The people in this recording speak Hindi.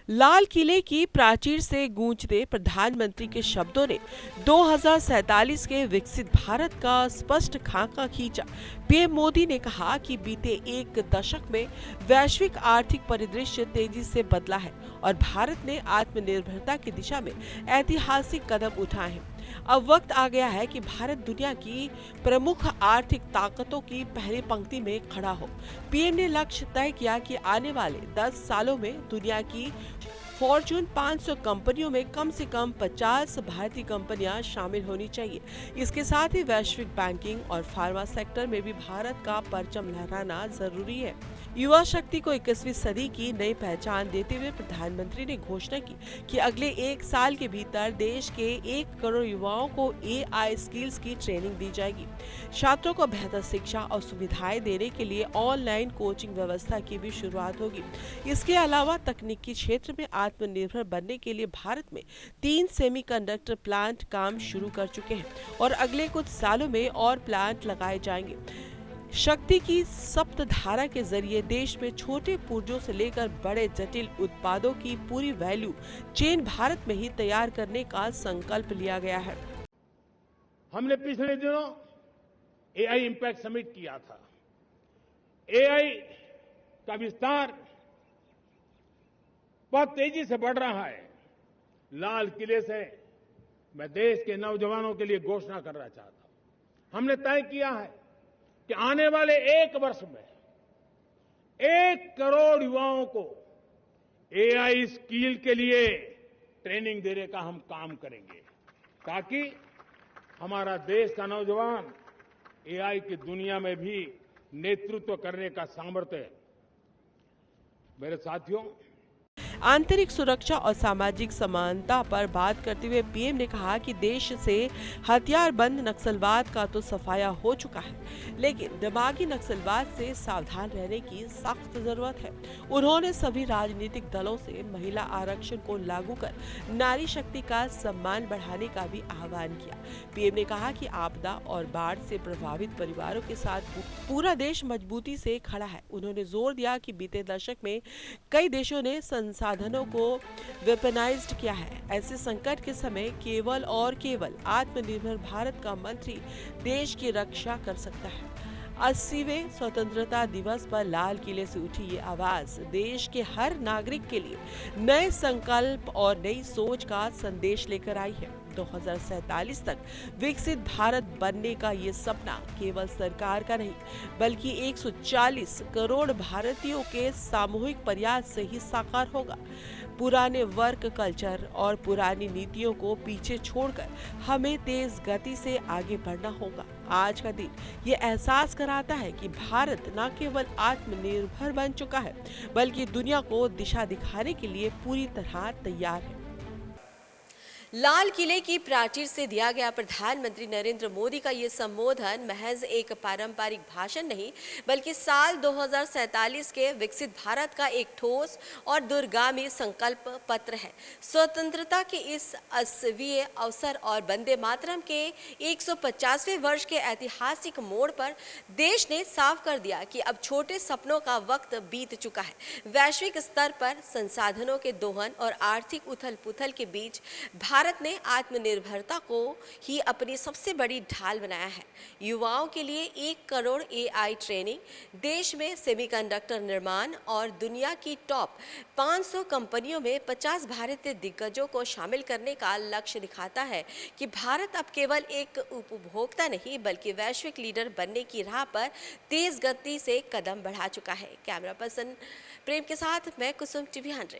लाल किले की प्राचीर से गूंजते प्रधानमंत्री के शब्दों ने 2047 के विकसित भारत का स्पष्ट खाका खींचा। पीएम मोदी ने कहा कि बीते एक दशक में वैश्विक आर्थिक परिदृश्य तेजी से बदला है और भारत ने आत्मनिर्भरता की दिशा में ऐतिहासिक कदम उठाए हैं। अब वक्त आ गया है कि भारत दुनिया की प्रमुख आर्थिक ताकतों की पहली पंक्ति में खड़ा हो। पीएम ने लक्ष्य तय किया कि आने वाले 10 सालों में दुनिया की फॉर्च्यून 500 कंपनियों में कम से कम 50 भारतीय कंपनियां शामिल होनी चाहिए। इसके साथ ही वैश्विक बैंकिंग और फार्मा सेक्टर में भी भारत का परचम लहराना जरूरी है। युवा शक्ति को 21वीं सदी की नई पहचान देते हुए प्रधानमंत्री ने घोषणा की कि अगले एक साल के भीतर देश के 1 करोड़ युवाओं को एआई स्किल्स की ट्रेनिंग दी जाएगी। छात्रों को बेहतर शिक्षा और सुविधाएं देने के लिए ऑनलाइन कोचिंग व्यवस्था की भी शुरुआत होगी। इसके अलावा तकनीकी क्षेत्र में आत्मनिर्भर बनने के लिए भारत में 3 सेमीकंडक्टर प्लांट काम शुरू कर चुके हैं और अगले कुछ सालों में और प्लांट लगाए जाएंगे। शक्ति की सप्तधारा के जरिए देश में छोटे पुर्जों से लेकर बड़े जटिल उत्पादों की पूरी वैल्यू चेन भारत में ही तैयार करने का संकल्प लिया गया है। हमने पिछले दिनों एआई इंपैक्ट समिट किया था। एआई का विस्तार बहुत तेजी से बढ़ रहा है। लाल किले से मैं देश के नौजवानों के लिए घोषणा करना चाहता हूं। हमने तय किया है कि आने वाले 1 वर्ष में 1 करोड़ युवाओं को एआई स्किल के लिए ट्रेनिंग देने का हम काम करेंगे, ताकि हमारा देश का नौजवान एआई की दुनिया में भी नेतृत्व करने का सामर्थ्य। मेरे साथियों, आंतरिक सुरक्षा और सामाजिक समानता पर बात करते हुए पीएम ने कहा कि देश से हथियारबंद नक्सलवाद का तो सफाया हो चुका है, लेकिन दिमागी नक्सलवाद से सावधान रहने की सख्त जरूरत है। उन्होंने सभी राजनीतिक दलों से महिला आरक्षण को लागू कर नारी शक्ति का सम्मान बढ़ाने का भी आह्वान किया। पीएम ने कहा कि आपदा और बाढ़ से प्रभावित परिवारों के साथ पूरा देश मजबूती से खड़ा है। उन्होंने जोर दिया कि बीते दशक में कई देशों ने संसाधनों को वेपनाइज्ड किया है। ऐसे संकट के समय केवल और केवल आत्मनिर्भर भारत का मंत्री देश की रक्षा कर सकता है। 80वें स्वतंत्रता दिवस पर लाल किले से उठी ये आवाज देश के हर नागरिक के लिए नए संकल्प और नई सोच का संदेश लेकर आई है। 2047 तक विकसित भारत बनने का ये सपना केवल सरकार का नहीं, बल्कि 140 करोड़ भारतीयों के सामूहिक प्रयास से ही साकार होगा। पुराने वर्क कल्चर और पुरानी नीतियों को पीछे छोड़कर हमें तेज गति से आगे बढ़ना होगा। आज का दिन ये एहसास कराता है कि भारत न केवल आत्मनिर्भर बन चुका है, बल्कि दुनिया को दिशा दिखाने के लिए पूरी तरह तैयार है। लाल किले की प्राचीर से दिया गया प्रधानमंत्री नरेंद्र मोदी का ये संबोधन महज एक पारंपरिक भाषण नहीं, बल्कि साल 2047 के विकसित भारत का एक ठोस और दूरगामी संकल्प पत्र है। स्वतंत्रता के इस 80वें अवसर और वंदे मातरम के 150वें वर्ष के ऐतिहासिक मोड़ पर देश ने साफ कर दिया कि अब छोटे सपनों का वक्त बीत चुका है। वैश्विक स्तर पर संसाधनों के दोहन और आर्थिक उथल पुथल के बीच भारत ने आत्मनिर्भरता को ही अपनी सबसे बड़ी ढाल बनाया है। युवाओं के लिए 1 करोड़ एआई ट्रेनिंग, देश में सेमीकंडक्टर निर्माण और दुनिया की टॉप 500 कंपनियों में 50 भारतीय दिग्गजों को शामिल करने का लक्ष्य दिखाता है कि भारत अब केवल एक उपभोक्ता नहीं, बल्कि वैश्विक लीडर बनने की राह पर तेज गति से कदम बढ़ा चुका है। कैमरा पर्सन प्रेम के साथ मैं कुसुम, टीवी 100।